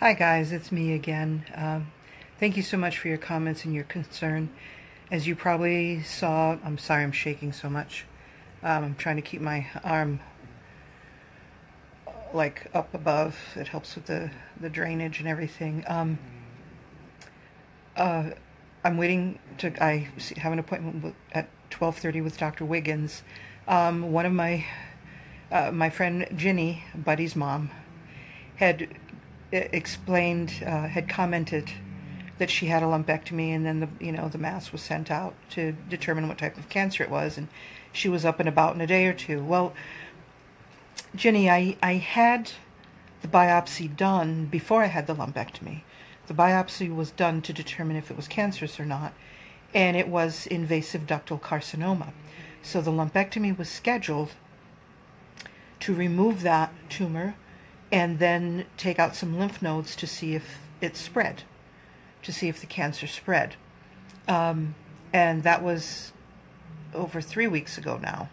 Hi guys, it's me again. Thank you so much for your comments and your concern. As you probably saw, I'm sorry I'm shaking so much. I'm trying to keep my arm like up above. It helps with the drainage and everything. I'm waiting to, I have an appointment at 12:30 with Dr. Wiggins. One of my friend Ginny, Buddy's mom, had explained, had commented that she had a lumpectomy, and then the mass was sent out to determine what type of cancer it was, and she was up and about in a day or two. Well, Ginny, I had the biopsy done before I had the lumpectomy. The biopsy was done to determine if it was cancerous or not, and it was invasive ductal carcinoma. So the lumpectomy was scheduled to remove that tumor and then take out some lymph nodes to see if it spread, to see if the cancer spread. And that was over 3 weeks ago now.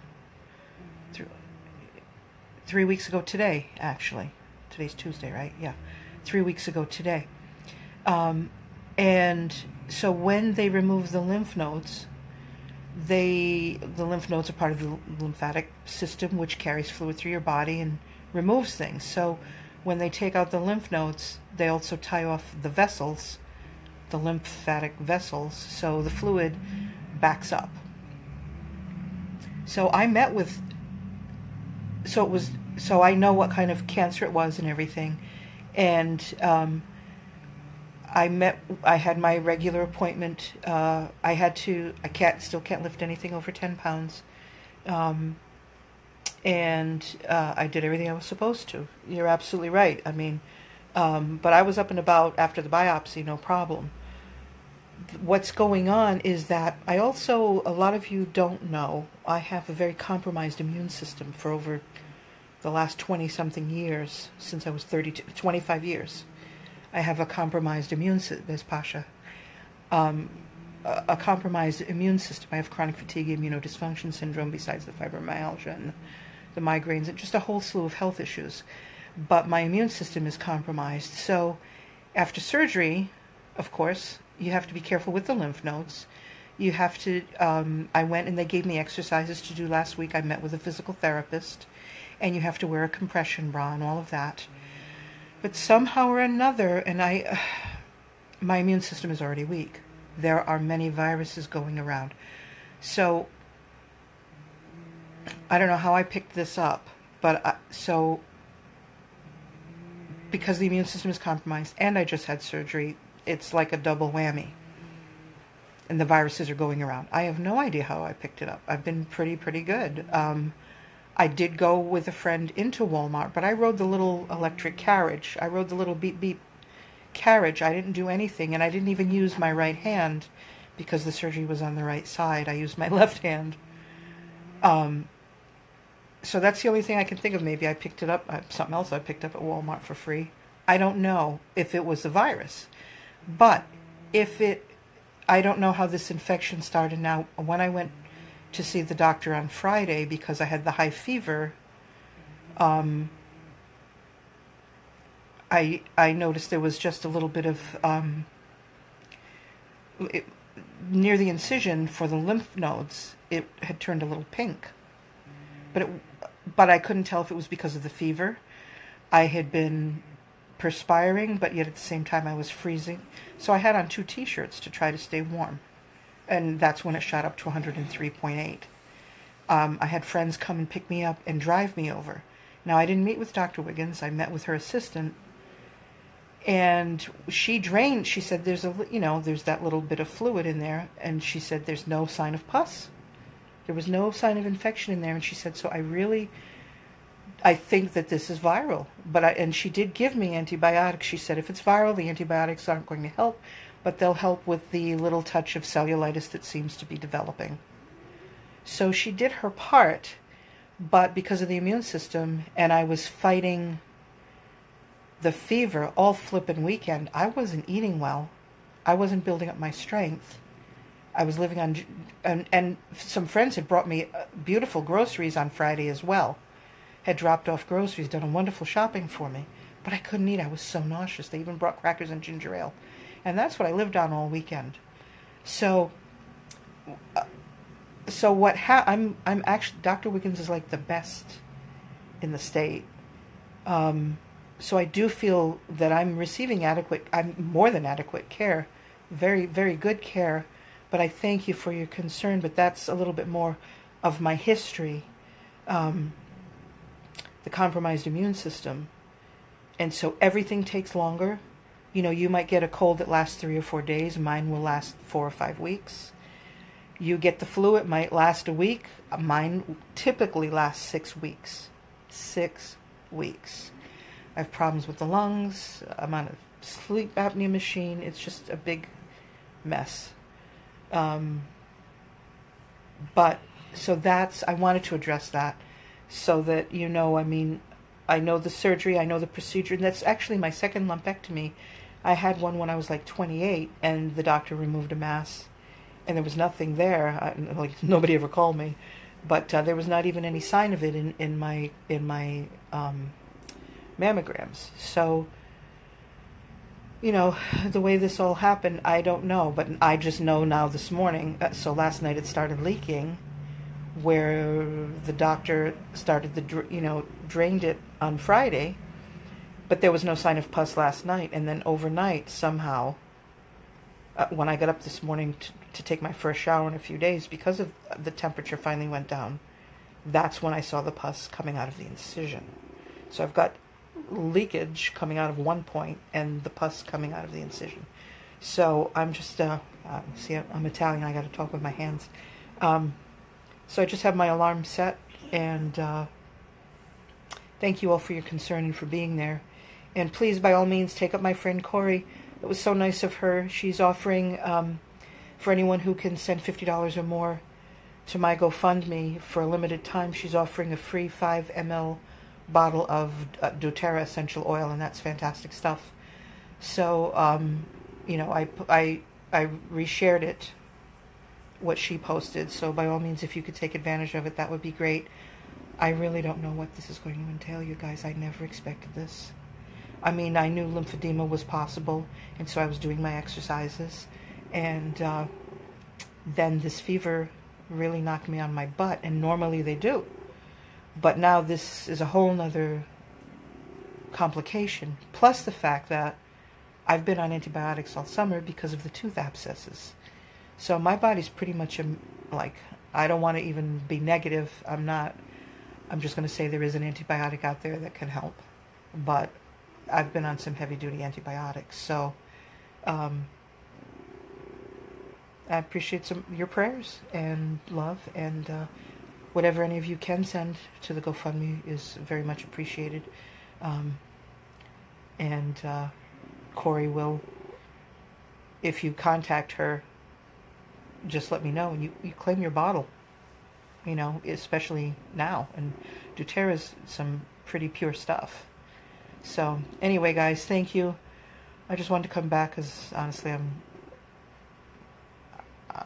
3 weeks ago today, actually. Today's Tuesday, right? Yeah. 3 weeks ago today. And so when they remove the lymph nodes, the lymph nodes are part of the lymphatic system, which carries fluid through your body and removes things. So when they take out the lymph nodes, they also tie off the vessels, the lymphatic vessels, so the fluid backs up. So I met with, so I know what kind of cancer it was and everything, and I had my regular appointment. I still can't lift anything over 10 pounds. And I did everything I was supposed to. You're absolutely right. I mean, but I was up and about after the biopsy, no problem. What's going on is that a lot of you don't know, I have a very compromised immune system for over the last 20-something years, since I was 32, 25 years. I have a compromised immune system, there's Pasha. A compromised immune system. I have chronic fatigue immunodysfunction syndrome, besides the fibromyalgia and the migraines, and just a whole slew of health issues. But my immune system is compromised. So after surgery, of course, you have to be careful with the lymph nodes. You have to, I went and they gave me exercises to do last week. I met with a physical therapist, and you have to wear a compression bra and all of that. But somehow or another, and my immune system is already weak. There are many viruses going around. So I don't know how I picked this up, but because the immune system is compromised and I just had surgery, it's like a double whammy. And the viruses are going around. I have no idea how I picked it up. I've been pretty good. I did go with a friend into Walmart, but I rode the little electric carriage. I rode the little beep beep carriage. I didn't do anything, and I didn't even use my right hand because the surgery was on the right side. I used my left hand. So that's the only thing I can think of. Maybe I picked it up, something else I picked up at Walmart for free. I don't know if it was the virus. But I don't know how this infection started. Now, when I went to see the doctor on Friday, because I had the high fever, I noticed there was just a little bit of, near the incision for the lymph nodes, it had turned a little pink. But I couldn't tell if it was because of the fever. I had been perspiring, but yet at the same time I was freezing. So I had on 2 t-shirts to try to stay warm. And that's when it shot up to 103.8. I had friends come and pick me up and drive me over. Now, I didn't meet with Dr. Wiggins. I met with her assistant. And she said there's there's that little bit of fluid in there. And she said there's no sign of pus. There was no sign of infection in there. And she said, so I think that this is viral. And she did give me antibiotics. She said if it's viral, the antibiotics aren't going to help, but they'll help with the little touch of cellulitis that seems to be developing. So she did her part, but because of the immune system, and I was fighting the fever all flippin' weekend, I wasn't eating well. I wasn't building up my strength. I was living on, and some friends had brought me beautiful groceries on Friday as well. Had dropped off groceries, done a wonderful shopping for me. but I couldn't eat. I was so nauseous. They even brought crackers and ginger ale. And that's what I lived on all weekend. So, I'm actually, Dr. Wiggins is like the best in the state. So I do feel that I'm receiving I'm more than adequate care, very, very good care. But I thank you for your concern, but that's a little bit more of my history, the compromised immune system. And so everything takes longer. You know, you might get a cold that lasts 3 or 4 days. Mine will last 4 or 5 weeks. You get the flu, it might last a week. Mine typically lasts 6 weeks. 6 weeks. I have problems with the lungs. I'm on a sleep apnea machine. It's just a big mess. But, so I wanted to address that so that, you know, I mean, I know the surgery, I know the procedure, and that's actually my second lumpectomy. I had one when I was like 28, and the doctor removed a mass, and there was nothing there. Like, nobody ever called me, but there was not even any sign of it in my mammograms. So, you know, the way this all happened, I don't know, but I just know now this morning. So last night it started leaking, where the doctor started drained it on Friday, but there was no sign of pus last night. And then overnight, somehow, when I got up this morning to take my first shower in a few days, because of the temperature finally went down, that's when I saw the pus coming out of the incision. So I've got leakage coming out of one point and the pus coming out of the incision. So I'm just, see, I'm Italian, I got to talk with my hands. So I just have my alarm set, and thank you all for your concern and for being there. And please, by all means, take up my friend Corey. It was so nice of her. She's offering, for anyone who can send $50 or more to my GoFundMe for a limited time, she's offering a free 5 ml bottle of doTERRA essential oil, and that's fantastic stuff. So, you know, I reshared it, what she posted, so by all means, if you could take advantage of it, that would be great. I really don't know what this is going to entail, you guys. I never expected this. I mean, I knew lymphedema was possible, and so I was doing my exercises, and then this fever really knocked me on my butt, and normally they do. But now this is a whole nother complication, plus the fact that I've been on antibiotics all summer because of the tooth abscesses. So my body's pretty much like, I don't want to even be negative. I'm not. I'm just going to say there is an antibiotic out there that can help. But I've been on some heavy-duty antibiotics. So I appreciate your prayers and love, and whatever any of you can send to the GoFundMe is very much appreciated. Corey will, if you contact her, just let me know, and you claim your bottle, you know, especially now. And doTERRA is some pretty pure stuff. So anyway, guys, thank you. I just wanted to come back because honestly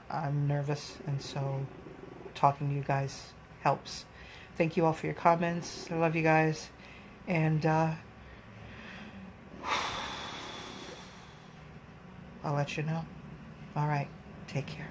I'm nervous, and so talking to you guys helps. Thank you all for your comments. I love you guys, and I'll let you know. All right, take care.